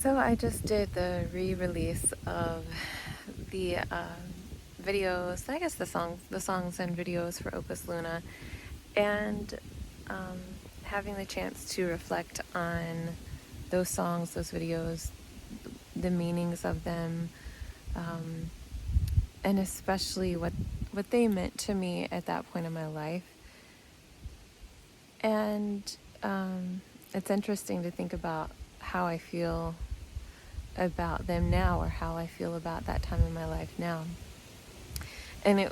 So I just did the re-release of the videos, I guess the songs and videos for Opus Luna, and um, having the chance to reflect on those songs, those videos, the meanings of them, um, and especially what they meant to me at that point in my life. And it's interesting to think about how I feel about them now, or how I feel about that time in my life now. And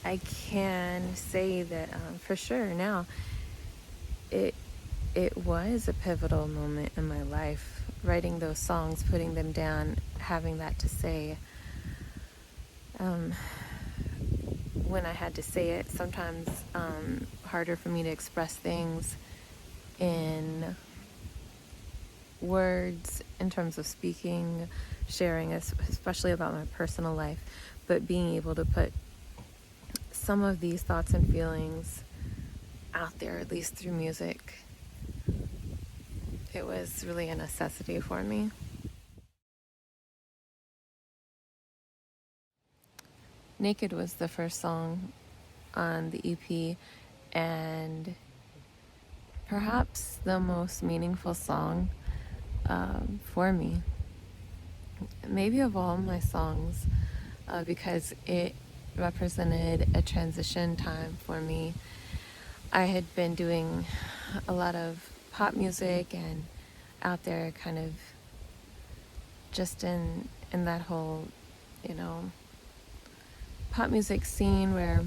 I can say that for sure now, it was a pivotal moment in my life, writing those songs, putting them down, having that to say. When I had to say it, sometimes harder for me to express things in words in terms of speaking, sharing, especially about my personal life, but being able to put some of these thoughts and feelings out there, at least through music, it was really a necessity for me. Naked was the first song on the EP, and perhaps the most meaningful song for me, maybe of all my songs, because it represented a transition time for me. I had been doing a lot of pop music and out there kind of just in that whole, pop music scene where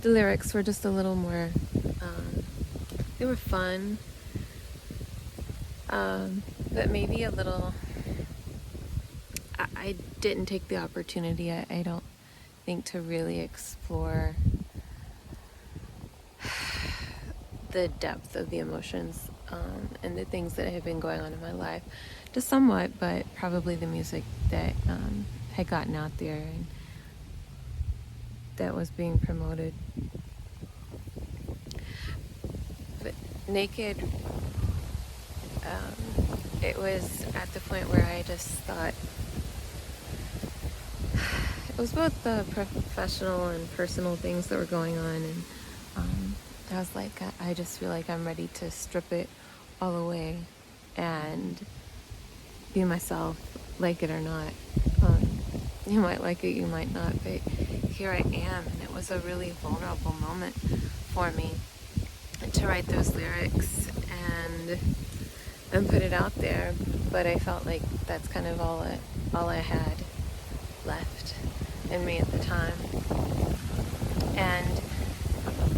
the lyrics were just a little more, they were fun, but maybe a little, I didn't take the opportunity, I don't think, to really explore the depth of the emotions and the things that had been going on in my life, just somewhat, but probably the music that had gotten out there and that was being promoted. But Naked, it was at the point where I just thought, it was both the professional and personal things that were going on, and I was like, I just feel like I'm ready to strip it all away and be myself, like it or not. You might like it, you might not, but here I am, and it was a really vulnerable moment for me to write those lyrics and put it out there. But I felt like that's kind of all I had left in me at the time. And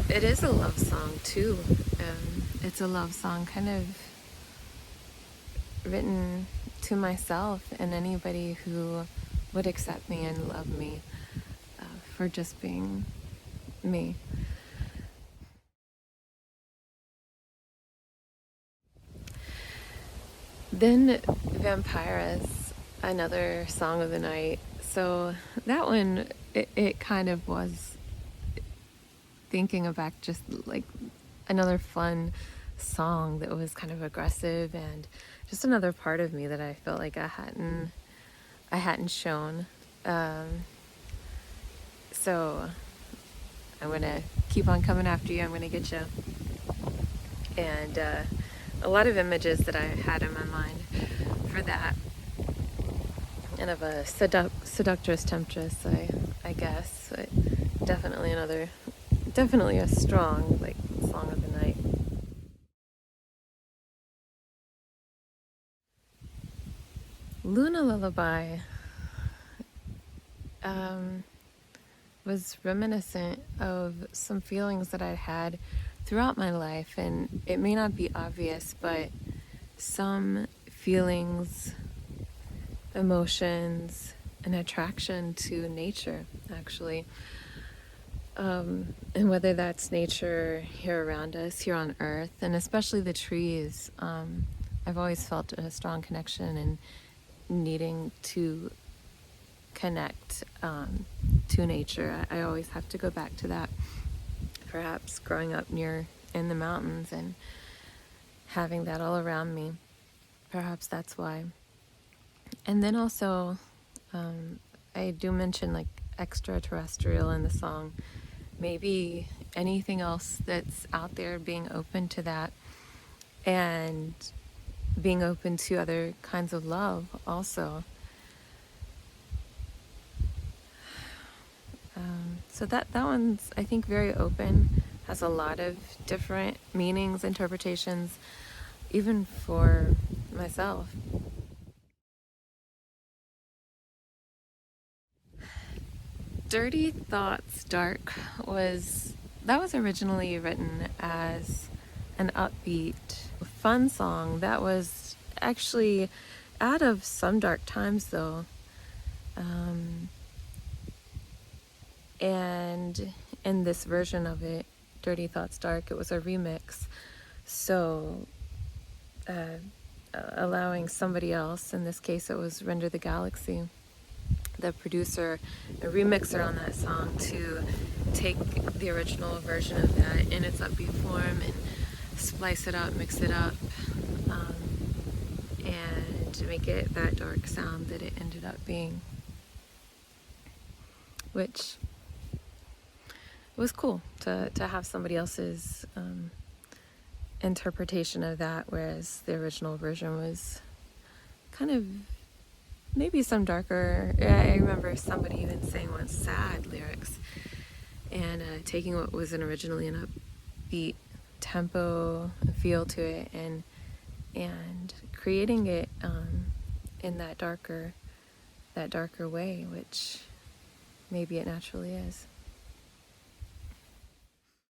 it is a love song too. It's a love song kind of written to myself and anybody who would accept me and love me for just being me. Then Vampires, another song of the night. So that one, it kind of was thinking back, just like another fun song that was kind of aggressive, and just another part of me that I felt like I hadn't shown. So I'm gonna keep on coming after you. I'm gonna get you. And a lot of images that I had in my mind for that, and of a seductress temptress, I guess. But definitely a strong song of the night. Luna Lullaby was reminiscent of some feelings that I'd had throughout my life, and it may not be obvious, but some feelings, emotions, an attraction to nature, actually. And whether that's nature here around us, here on Earth, and especially the trees, I've always felt a strong connection and needing to connect to nature. I always have to go back to that. Perhaps growing up in the mountains and having that all around me. perhaps that's why. And then also, I do mention like extraterrestrial in the song. Maybe anything else that's out there, being open to that, and being open to other kinds of love also. So that one's, I think, very open, has a lot of different meanings, interpretations, even for myself. Dirty Thoughts Dark was originally written as an upbeat, fun song that was actually out of some dark times though. And in this version of it, Dirty Thoughts Dark, it was a remix. So allowing somebody else, in this case it was Render the Galaxy, the producer, a remixer on that song, to take the original version of that in its upbeat form and splice it up, mix it up, and make it that dark sound that it ended up being, which was cool to have somebody else's interpretation of that, whereas the original version was kind of maybe some darker. I remember somebody even saying once sad lyrics, and taking what was originally an upbeat tempo and feel to it, and creating it in that darker way, which maybe it naturally is.